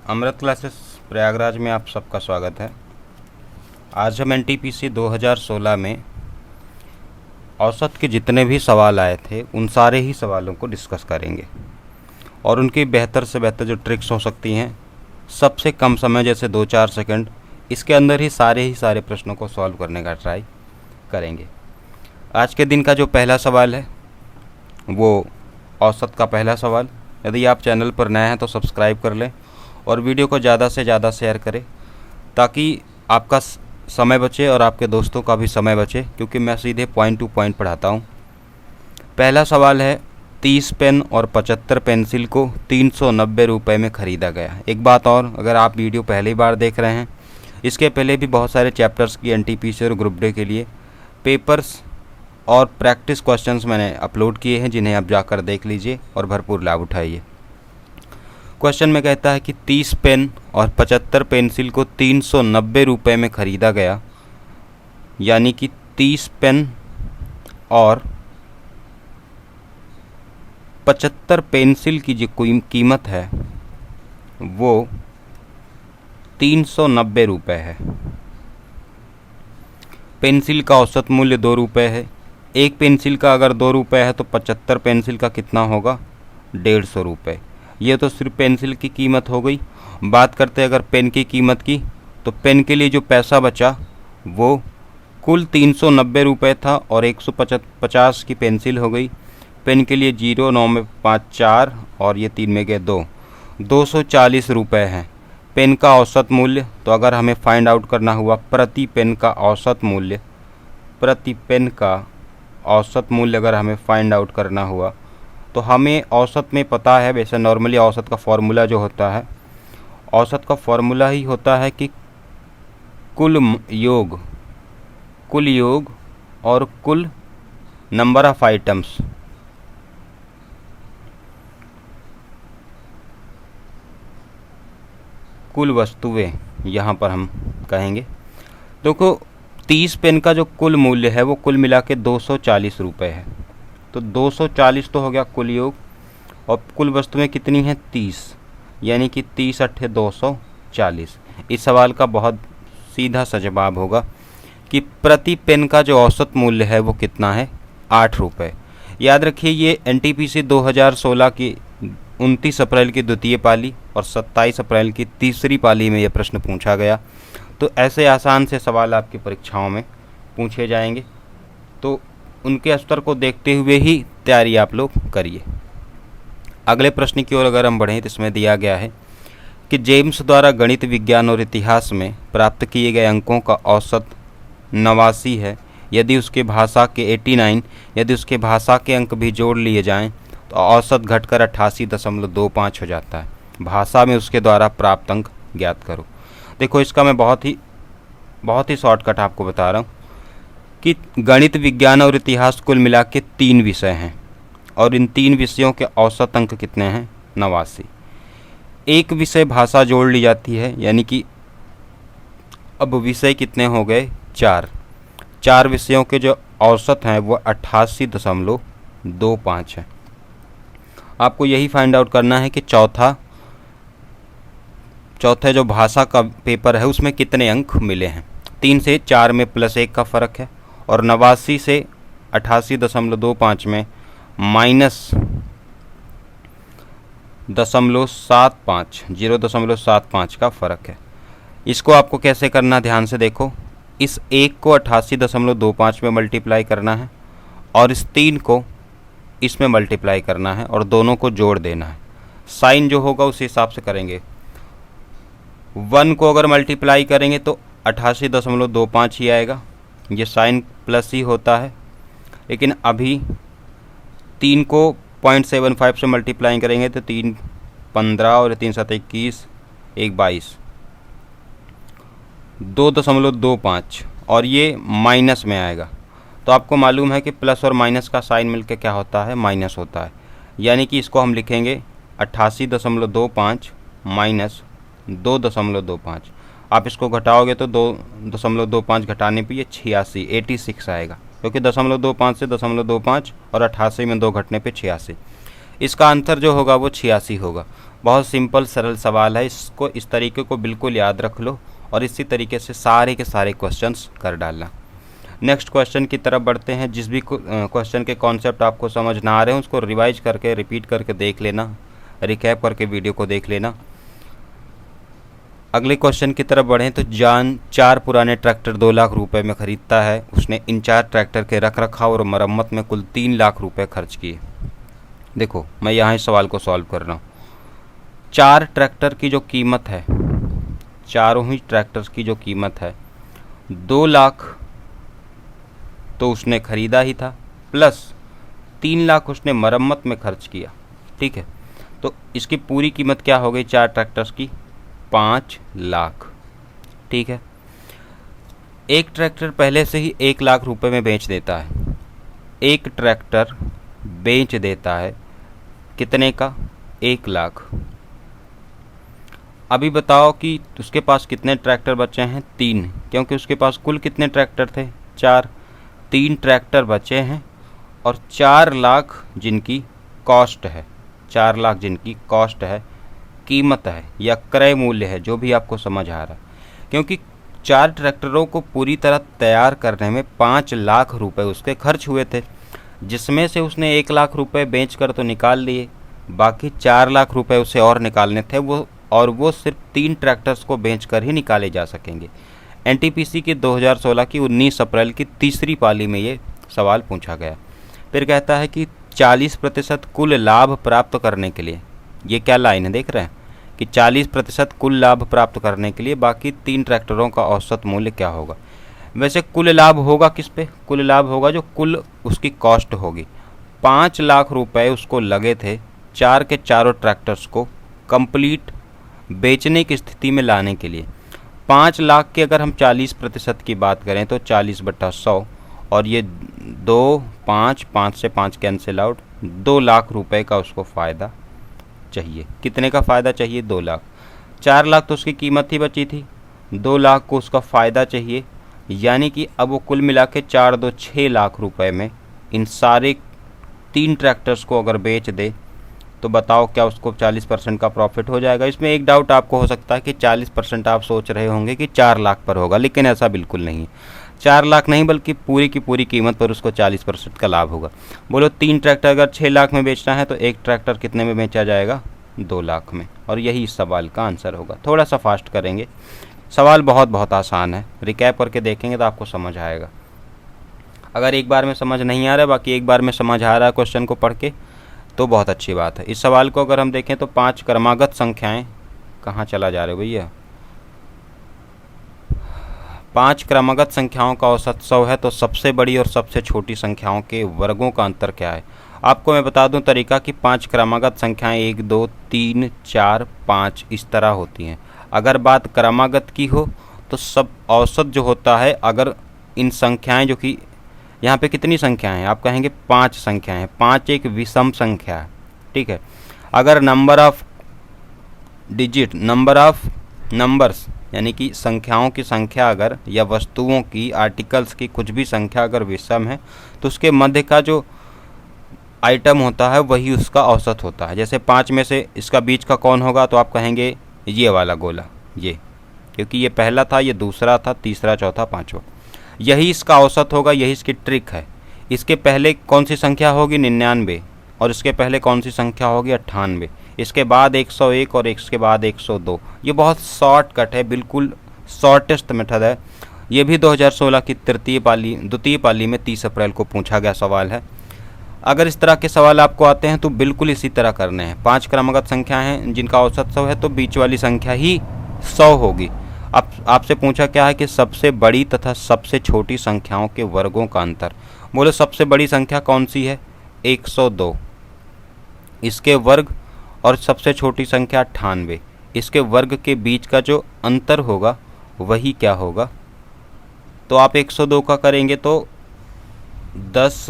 अमृत classes Prayagraj में आप सबका स्वागत है। आज हम एनटीपीसी 2016 में औसत के जितने भी सवाल आए थे उन सारे ही सवालों को डिस्कस करेंगे और उनकी बेहतर से बेहतर जो ट्रिक्स हो सकती हैं, सबसे कम समय जैसे 2-4 सेकंड इसके अंदर ही सारे प्रश्नों को सॉल्व करने का ट्राई करेंगे। आज के दिन का जो पहला सवाल है वो औसत का पहला सवाल। यदि आप चैनल पर नए हैं तो सब्सक्राइब कर लें और वीडियो को ज़्यादा से ज़्यादा शेयर करें ताकि आपका समय बचे और आपके दोस्तों का भी समय बचे, क्योंकि मैं सीधे पॉइंट टू पॉइंट पढ़ाता हूँ। पहला सवाल है, 30 पेन और 75 पेंसिल को 390 रुपये में ख़रीदा गया। एक बात और, अगर आप वीडियो पहली बार देख रहे हैं, इसके पहले भी बहुत सारे चैप्टर्स की एनटीपीसी और ग्रुप डे के लिए पेपर्स और प्रैक्टिस क्वेश्चंस मैंने अपलोड किए हैं, जिन्हें आप जाकर देख लीजिए और भरपूर लाभ उठाइए। क्वेश्चन में कहता है कि 30 पेन और 75 पेंसिल को 390 रुपये में ख़रीदा गया, यानी कि 30 पेन और 75 पेंसिल की जो कीमत है वो 390 रुपये है। पेंसिल का औसत मूल्य 2 रुपये है। एक पेंसिल का अगर 2 रुपये है तो 75 पेंसिल का कितना होगा? 150 रुपये। ये तो सिर्फ पेंसिल की कीमत हो गई। बात करते हैं अगर पेन की कीमत की, तो पेन के लिए जो पैसा बचा वो कुल 390 रुपये था और 150 की पेंसिल हो गई। पेन के लिए 0, 9 में 5 4 और ये 3 में गए 2, 240 रुपये हैं पेन का औसत मूल्य। तो अगर हमें फाइंड आउट करना हुआ प्रति पेन का औसत मूल्य, प्रति पेन का औसत मूल्य अगर हमें फाइंड आउट करना हुआ तो हमें औसत में पता है, वैसे नॉर्मली औसत का फॉर्मूला जो होता है, औसत का फॉर्मूला ही होता है कि कुल योग और कुल नंबर ऑफ आइटम्स, कुल वस्तुएं यहाँ पर हम कहेंगे। देखो 30 पेन का जो कुल मूल्य है वो कुल मिला के 240 रुपये है। तो 240 तो हो गया कुल योग, और कुल वस्तुएं कितनी हैं? 30, यानी कि 30 अट्ठे 240। इस सवाल का बहुत सीधा सा जवाब होगा कि प्रति पेन का जो औसत मूल्य है वो कितना है? 8 रुपये। याद रखिए, ये एनटीपीसी 2016 की 29 अप्रैल की द्वितीय पाली और 27 अप्रैल की तीसरी पाली में ये प्रश्न पूछा गया। तो ऐसे आसान से सवाल आपकी परीक्षाओं में पूछे जाएंगे, तो उनके स्तर को देखते हुए ही तैयारी आप लोग करिए। अगले प्रश्न की ओर अगर हम बढ़ें तो इसमें दिया गया है कि जेम्स द्वारा गणित, विज्ञान और इतिहास में प्राप्त किए गए अंकों का औसत 89 है। यदि उसके भाषा के 89, यदि उसके भाषा के अंक भी जोड़ लिए जाएं तो औसत घटकर 88.25 हो जाता है। भाषा में उसके द्वारा प्राप्त अंक ज्ञात करो। देखो, इसका मैं बहुत ही शॉर्टकट आपको बता रहा हूँ कि गणित, विज्ञान और इतिहास कुल मिला के 3 विषय हैं और इन 3 विषयों के औसत अंक कितने हैं? 89। एक विषय भाषा जोड़ ली जाती है, यानी कि अब विषय कितने हो गए? 4 विषयों के जो औसत हैं वो 88.25 है। आपको यही फाइंड आउट करना है कि चौथे जो भाषा का पेपर है उसमें कितने अंक मिले हैं। 3 से 4 में +1 का फ़र्क है और 89 से 88.25 में -0.75 का फ़र्क है। इसको आपको कैसे करना, ध्यान से देखो। इस 1 को 88.25 में मल्टीप्लाई करना है और इस 3 को इसमें मल्टीप्लाई करना है और दोनों को जोड़ देना है। साइन जो होगा उस हिसाब से करेंगे। 1 को अगर मल्टीप्लाई करेंगे तो 88.25 ही आएगा, ये साइन प्लस ही होता है। लेकिन अभी 3 को 0.75 से मल्टीप्लाई करेंगे तो 3 15 और 3 7 21, 1 22, 2.25 और ये माइनस में आएगा। तो आपको मालूम है कि प्लस और माइनस का साइन मिलकर क्या होता है? माइनस होता है। यानी कि इसको हम लिखेंगे 88.25 माइनस 2.25। आप इसको घटाओगे तो 2.25 घटाने पे ये 86 आएगा, क्योंकि 0.25 से 0.25 और 88 में 2 घटने पे 86। इसका अंतर जो होगा वो 86 होगा। बहुत सिंपल सरल सवाल है, इसको इस तरीके को बिल्कुल याद रख लो और इसी तरीके से सारे के सारे क्वेश्चंस कर डालना। नेक्स्ट क्वेश्चन की तरफ बढ़ते हैं। जिस भी क्वेश्चन के कॉन्सेप्ट आपको समझ ना आ रहे हैं उसको रिवाइज करके रिपीट करके देख लेना, रिकैप करके वीडियो को देख लेना। अगले क्वेश्चन की तरफ बढ़ें तो जान 4 पुराने ट्रैक्टर 2 लाख रुपए में ख़रीदता है। उसने इन 4 ट्रैक्टर के रख रखाव और मरम्मत में कुल 3 लाख रुपए खर्च किए। देखो मैं यहाँ इस सवाल को सॉल्व कर रहा हूँ। 4 ट्रैक्टर की जो कीमत है, चारों ही ट्रैक्टर्स की जो कीमत है 2 लाख तो उसने ख़रीदा ही था, प्लस 3 लाख उसने मरम्मत में खर्च किया। ठीक है, तो इसकी पूरी कीमत क्या हो गई 4 ट्रैक्टर्स की? 5 लाख। ठीक है, एक ट्रैक्टर पहले से ही 1 लाख रुपए में बेच देता है। एक ट्रैक्टर बेच देता है कितने का? 1 लाख। अभी बताओ कि उसके पास कितने ट्रैक्टर बचे हैं? 3, क्योंकि उसके पास कुल कितने ट्रैक्टर थे? 4। 3 ट्रैक्टर बचे हैं और 4 लाख जिनकी कॉस्ट है, 4 लाख जिनकी कॉस्ट है, कीमत है या क्रय मूल्य है, जो भी आपको समझ आ रहा है। क्योंकि 4 ट्रैक्टरों को पूरी तरह तैयार करने में 5 लाख रुपए उसके खर्च हुए थे, जिसमें से उसने 1 लाख रुपए बेचकर तो निकाल लिए, बाकी 4 लाख रुपए उसे और निकालने थे, वो सिर्फ 3 ट्रैक्टर्स को बेचकर ही निकाले जा सकेंगे। एनटीपीसी की 2016 की 19 अप्रैल की तीसरी पाली में ये सवाल पूछा गया। फिर कहता है कि 40% कुल लाभ प्राप्त करने के लिए, ये क्या लाइन है देख रहे हैं कि 40% कुल लाभ प्राप्त करने के लिए बाकी 3 ट्रैक्टरों का औसत मूल्य क्या होगा। वैसे कुल लाभ होगा किस पे? कुल लाभ होगा जो कुल उसकी कॉस्ट होगी। 5 लाख रुपए उसको लगे थे 4 के चारों ट्रैक्टर्स को कंप्लीट बेचने की स्थिति में लाने के लिए। 5 लाख के अगर हम 40% की बात करें तो 40/100 और ये 2, 5 से 5 कैंसिल आउट, 2 लाख रुपए का उसको फ़ायदा चाहिए। कितने का फ़ायदा चाहिए? 2 लाख। 4 लाख तो उसकी कीमत ही बची थी, 2 लाख को उसका फ़ायदा चाहिए, यानी कि अब वो कुल मिला के 4 2 6 लाख रुपए में इन सारे 3 ट्रैक्टर्स को अगर बेच दे तो बताओ क्या उसको 40% का प्रॉफिट हो जाएगा। इसमें एक डाउट आपको हो सकता है कि 40% आप सोच रहे होंगे कि 4 लाख पर होगा, लेकिन ऐसा बिल्कुल नहीं है। 4 लाख नहीं बल्कि पूरी की पूरी कीमत पर उसको 40% का लाभ होगा। बोलो 3 ट्रैक्टर अगर 6 लाख में बेचना है तो एक ट्रैक्टर कितने में बेचा जाएगा? 2 लाख में। और यही इस सवाल का आंसर होगा। थोड़ा सा फास्ट करेंगे, सवाल बहुत आसान है, रिकैप करके देखेंगे तो आपको समझ आएगा। अगर एक बार में समझ नहीं आ रहा है, बाकी एक बार में समझ आ रहा है क्वेश्चन को पढ़ के, तो बहुत अच्छी बात है। इस सवाल को अगर हम देखें तो 5 क्रमागत संख्याएं, कहाँ चला जा रहे हो भैया? 5 क्रमागत संख्याओं का औसत 100 है, तो सबसे बड़ी और सबसे छोटी संख्याओं के वर्गों का अंतर क्या है? आपको मैं बता दूं तरीका कि 5 क्रमागत संख्याएं 1 2 3 4 5 इस तरह होती हैं। अगर बात क्रमागत की हो तो सब औसत जो होता है, अगर इन संख्याएं जो कि यहाँ पे कितनी संख्याएं हैं? आप कहेंगे 5 संख्याएं हैं। 5 एक विषम संख्या है, ठीक है। अगर number of digit, number of numbers यानी कि संख्याओं की संख्या अगर, या वस्तुओं की, आर्टिकल्स की कुछ भी संख्या अगर विषम है तो उसके मध्य का जो आइटम होता है वही उसका औसत होता है। जैसे 5 में से इसका बीच का कौन होगा? तो आप कहेंगे ये वाला गोला, ये, क्योंकि ये पहला था, ये दूसरा था, तीसरा, चौथा, पाँचवा, यही इसका औसत होगा। यही इसकी ट्रिक है। इसके पहले कौन सी संख्या होगी? 99, और इसके पहले कौन सी संख्या होगी? 98, इसके बाद 101 और इसके बाद 102। ये बहुत शॉर्टकट है, बिल्कुल शॉर्टेस्ट मेथड है। ये भी 2016 की द्वितीय पाली में 30 अप्रैल को पूछा गया सवाल है। अगर इस तरह के सवाल आपको आते हैं तो बिल्कुल इसी तरह करने हैं। 5 क्रमागत संख्या हैं जिनका औसत 100 है, तो बीच वाली संख्या ही 100 होगी। अब आपसे पूछा क्या है कि सबसे बड़ी तथा सबसे छोटी संख्याओं के वर्गों का अंतर। बोलो सबसे बड़ी संख्या कौन सी है? 102, इसके वर्ग, और सबसे छोटी संख्या 98, इसके वर्ग के बीच का जो अंतर होगा वही क्या होगा? तो आप 102 का करेंगे तो 10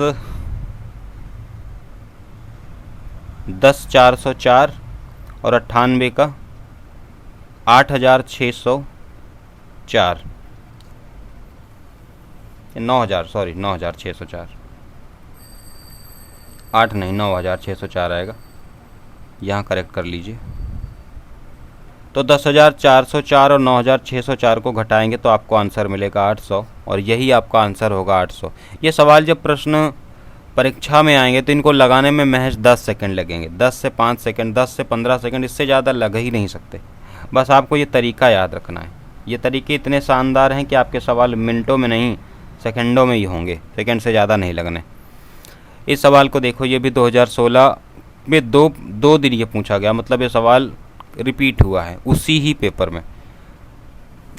404 और 98 का 8604, 9604, 8 नहीं 9604 आएगा। यहाँ करेक्ट कर लीजिए। तो 10,404 और 9,604 को घटाएंगे तो आपको आंसर मिलेगा 800, और यही आपका आंसर होगा 800। ये सवाल जब प्रश्न परीक्षा में आएंगे तो इनको लगाने में महज 10 सेकंड लगेंगे, 10 से 5 सेकंड, 10 से 15 सेकंड, इससे ज़्यादा लग ही नहीं सकते। बस आपको ये तरीका याद रखना है। ये तरीके इतने शानदार हैं कि आपके सवाल मिनटों में नहीं सेकंडों में ही होंगे, सेकंड से ज़्यादा नहीं लगने। इस सवाल को देखो, ये भी 2016 में दो दिन ये पूछा गया, मतलब ये सवाल रिपीट हुआ है उसी ही पेपर में,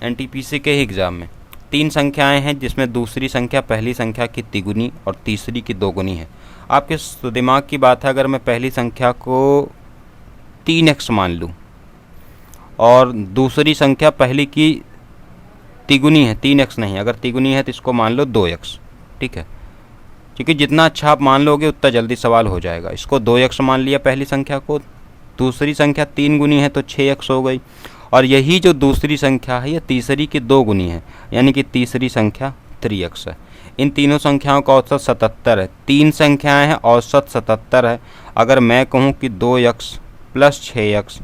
एनटीपीसी के ही एग्ज़ाम में। 3 संख्याएं हैं जिसमें दूसरी संख्या पहली संख्या की तिगुनी और तीसरी की दोगुनी है। आपके दिमाग की बात है, अगर मैं पहली संख्या को 3x मान लूँ और दूसरी संख्या पहली की तिगुनी है, 3x नहीं, अगर तिगुनी है तो इसको मान लो 2x, ठीक है, क्योंकि जितना अच्छा आप मान लोगे उतना जल्दी सवाल हो जाएगा। इसको 2x मान लिया पहली संख्या को, दूसरी संख्या 3 गुनी है तो 6x हो गई, और यही जो दूसरी संख्या है ये तीसरी की 2 गुनी है, यानी कि तीसरी संख्या 3x है। इन तीनों संख्याओं का औसत 77 है। 3 संख्याएं हैं, औसत 77 है। अगर मैं कहूँ कि 2x plus 6x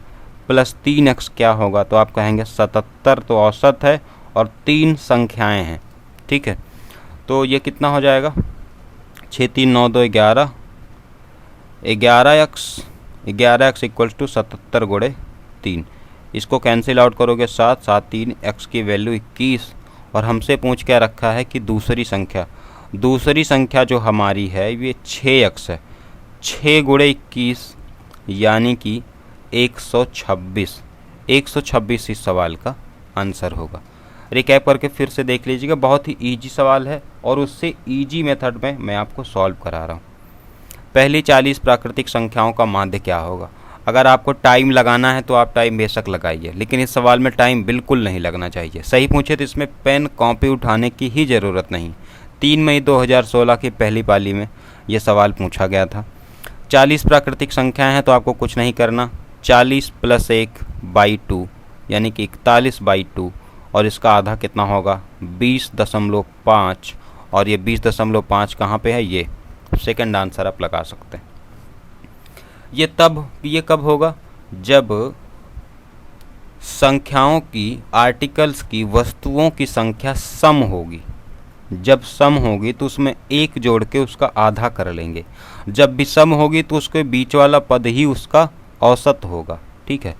plus 3x क्या होगा, तो आप कहेंगे 77 तो औसत है और 3 संख्याएं हैं, ठीक है। तो ये कितना हो जाएगा, 6 3 9 2 11, 11x इक्वल्स टू 77 गुणे 3। इसको कैंसिल आउट करोगे 7 7 3, x की वैल्यू 21। और हमसे पूछ क्या रखा है कि दूसरी संख्या जो हमारी है ये 6x है, 6 गुणे 21 यानी कि 126। 126 इस सवाल का आंसर होगा। रिकैप करके फिर से देख लीजिएगा, बहुत ही इजी सवाल है और उससे इजी मेथड में मैं आपको सॉल्व करा रहा हूँ। पहली 40 प्राकृतिक संख्याओं का माध्य क्या होगा। अगर आपको टाइम लगाना है तो आप टाइम बेशक लगाइए, लेकिन इस सवाल में टाइम बिल्कुल नहीं लगना चाहिए। सही पूछे तो इसमें पेन कॉपी उठाने की ही ज़रूरत नहीं। 3 मई 2016 की पहली पाली में यह सवाल पूछा गया था। 40 प्राकृतिक संख्याएं हैं तो आपको कुछ नहीं करना, 40 + 1 / 2 यानी कि 41/2, और इसका आधा कितना होगा 20.5, और ये 20.5 कहाँ पे है, ये सेकंड आंसर आप लगा सकते हैं। ये कब होगा, जब संख्याओं की, आर्टिकल्स की, वस्तुओं की संख्या सम होगी। जब सम होगी तो उसमें 1 जोड़ के उसका आधा कर लेंगे। जब भी सम होगी तो उसके बीच वाला पद ही उसका औसत होगा, ठीक है।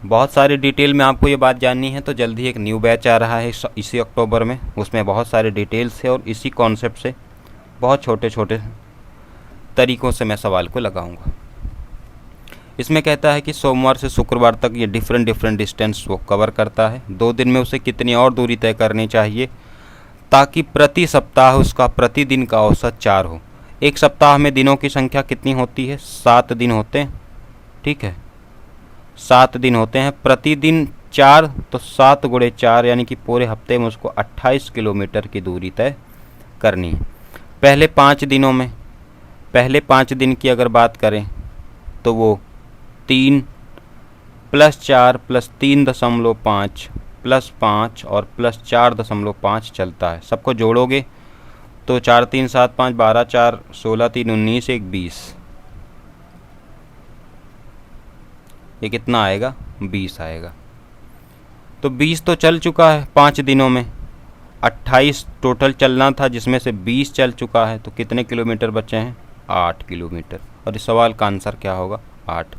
बहुत सारी डिटेल में आपको ये बात जाननी है तो जल्दी एक न्यू बैच आ रहा है इसी अक्टूबर में, उसमें बहुत सारे डिटेल्स है और इसी कॉन्सेप्ट से बहुत छोटे छोटे तरीक़ों से मैं सवाल को लगाऊंगा। इसमें कहता है कि सोमवार से शुक्रवार तक ये डिफरेंट डिस्टेंस वो कवर करता है। 2 दिन में उसे कितनी और दूरी तय करनी चाहिए ताकि प्रति सप्ताह उसका प्रतिदिन का औसत 4 हो। एक सप्ताह में दिनों की संख्या कितनी होती है, 7 दिन होते हैं, ठीक है, 7 दिन होते हैं। प्रतिदिन 4 तो 7 गुणे 4 यानी कि पूरे हफ्ते में उसको 28 किलोमीटर की दूरी तय करनी है। पहले 5 दिन की अगर बात करें तो वो 3 + 4 + 3.5 + 5 और +4.5 चलता है। सबको जोड़ोगे तो 4 3 7 5 12 4 16 3 19 1 20, ये कितना आएगा 20 आएगा। तो 20 तो चल चुका है 5 दिनों में, 28 टोटल चलना था जिसमें से 20 चल चुका है, तो कितने किलोमीटर बचे हैं 8 किलोमीटर। और इस सवाल का आंसर क्या होगा 8।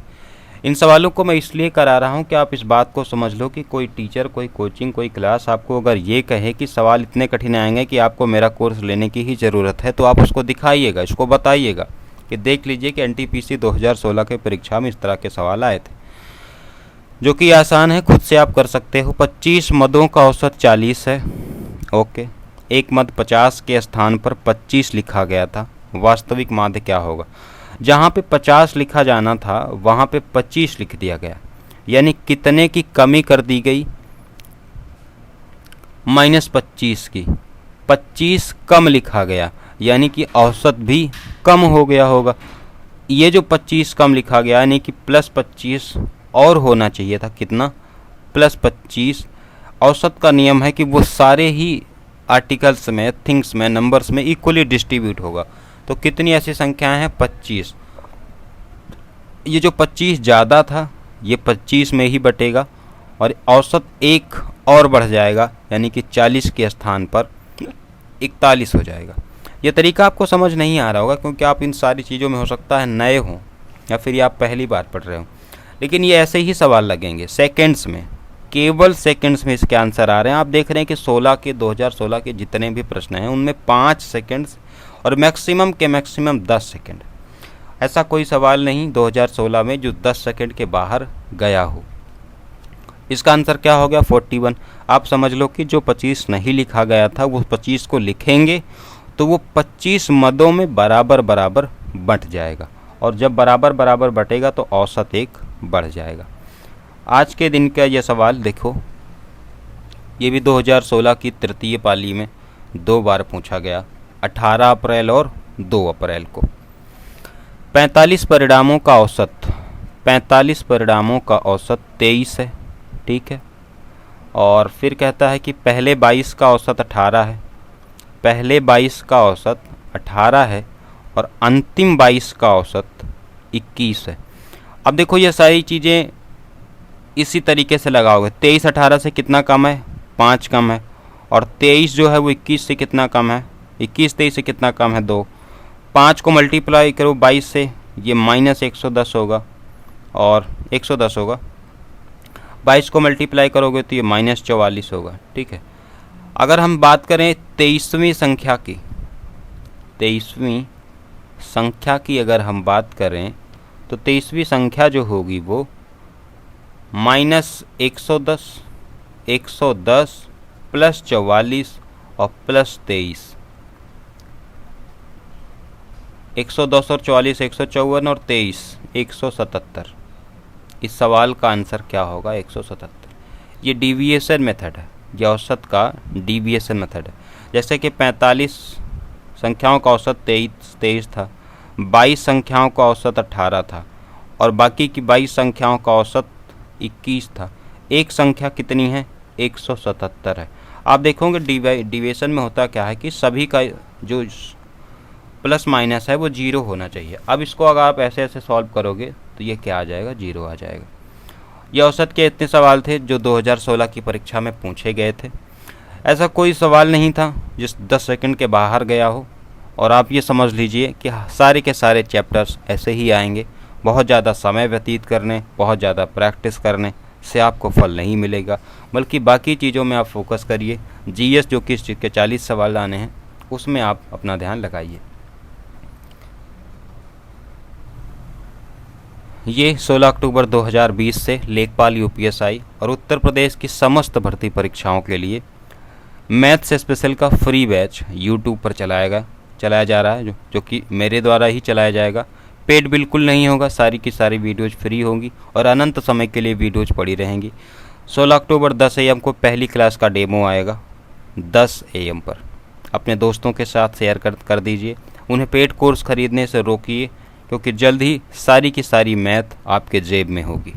इन सवालों को मैं इसलिए करा रहा हूँ कि आप इस बात को समझ लो कि कोई टीचर, कोई कोचिंग, कोई क्लास आपको अगर ये कहे कि सवाल इतने कठिन आएंगे कि आपको मेरा कोर्स लेने की ही ज़रूरत है, तो आप उसको दिखाइएगा, इसको बताइएगा कि देख लीजिए कि एनटीपीसी 2016 के परीक्षा में इस तरह के सवाल आए थे, जो कि आसान है, खुद से आप कर सकते हो। 25 मदों का औसत 40 है, ओके। एक मद 50 के स्थान पर 25 लिखा गया था, वास्तविक माध्य क्या होगा। जहाँ पे 50 लिखा जाना था वहाँ पे 25 लिख दिया गया, यानी कितने की कमी कर दी गई, -25 की। 25 कम लिखा गया यानी कि औसत भी कम हो गया होगा। ये जो 25 कम लिखा गया यानी कि +25 और होना चाहिए था, कितना +25। औसत का नियम है कि वो सारे ही आर्टिकल्स में, थिंग्स में, नंबर्स में इक्वली डिस्ट्रीब्यूट होगा। तो कितनी ऐसी संख्याएं हैं 25। ये जो 25 ज़्यादा था ये 25 में ही बटेगा और औसत एक और बढ़ जाएगा, यानी कि 40 के स्थान पर 41 हो जाएगा। ये तरीका आपको समझ नहीं आ रहा होगा क्योंकि आप इन सारी चीज़ों में हो सकता है नए हों या फिर ये आप पहली बार पढ़ रहे हो, लेकिन ये ऐसे ही सवाल लगेंगे सेकंड्स में, केवल सेकंड्स में इसके आंसर आ रहे हैं। आप देख रहे हैं कि 2016 के जितने भी प्रश्न हैं उनमें 5 सेकंड्स और मैक्सिमम के मैक्सिमम 10 सेकंड, ऐसा कोई सवाल नहीं 2016 में जो 10 सेकंड के बाहर गया हो। इसका आंसर क्या हो गया 41। आप समझ लो कि जो 25 नहीं लिखा गया था वो 25 को लिखेंगे तो वो 25 मदों में बराबर बराबर बंट जाएगा, और जब बराबर बराबर बटेगा तो औसत एक बढ़ जाएगा। आज के दिन का यह सवाल देखो, ये भी 2016 की तृतीय पाली में 2 बार पूछा गया, 18 अप्रैल और 2 अप्रैल को। 45 परिणामों का औसत 23 है, ठीक है। और फिर कहता है कि पहले 22 का औसत 18 है, पहले 22 का औसत 18 है और अंतिम 22 का औसत 21 है। अब देखो ये सारी चीज़ें इसी तरीके से लगाओगे, 23 18 से कितना कम है 5 कम है, और 23 जो है वो 21 से कितना कम है, 21 23 से कितना कम है 2। 5 को मल्टीप्लाई करो 22 से, ये -110 होगा और 110 होगा। 22 को मल्टीप्लाई करोगे तो ये -44 होगा, ठीक है। अगर हम बात करें 23वीं संख्या की अगर हम बात करें तो 23वीं संख्या जो होगी वो -110 प्लस 44 और प्लस 23, 110 और 44 154 और 23 177। इस सवाल का आंसर क्या होगा 177। ये डीविएशन मेथड है, ये औसत का डीविएशन मेथड है। जैसे कि 45 संख्याओं का औसत 23 था, 22 संख्याओं का औसत 18 था और बाकी की 22 संख्याओं का औसत 21 था। एक संख्या कितनी है 177 है। आप देखोगे डिविएशन में होता क्या है कि सभी का जो प्लस माइनस है वो 0 होना चाहिए। अब इसको अगर आप ऐसे ऐसे सॉल्व करोगे तो ये क्या आ जाएगा 0 आ जाएगा। ये औसत के इतने सवाल थे जो 2016 की परीक्षा में पूछे गए थे। ऐसा कोई सवाल नहीं था जिस 10 सेकंड के बाहर गया हो। और आप ये समझ लीजिए कि सारे के सारे चैप्टर्स ऐसे ही आएंगे। बहुत ज़्यादा समय व्यतीत करने, बहुत ज़्यादा प्रैक्टिस करने से आपको फल नहीं मिलेगा, बल्कि बाकी चीज़ों में आप फोकस करिए। जीएस जो कि इस चीज़ के 40 सवाल आने हैं उसमें आप अपना ध्यान लगाइए। ये 16 अक्टूबर 2020 से लेखपाल यूपीएसआई और उत्तर प्रदेश की समस्त भर्ती परीक्षाओं के लिए मैथ्स स्पेशल का फ्री बैच यूट्यूब पर चलाया जा रहा है, जो कि मेरे द्वारा ही चलाया जाएगा। पेड बिल्कुल नहीं होगा, सारी की सारी वीडियोज़ फ्री होंगी और अनंत समय के लिए वीडियोज़ पड़ी रहेंगी। 16 अक्टूबर 10 AM को पहली क्लास का डेमो आएगा 10 AM पर। अपने दोस्तों के साथ शेयर कर दीजिए। उन्हें पेड कोर्स खरीदने से रोकिए, क्योंकि जल्द ही सारी की सारी मैथ आपके जेब में होगी।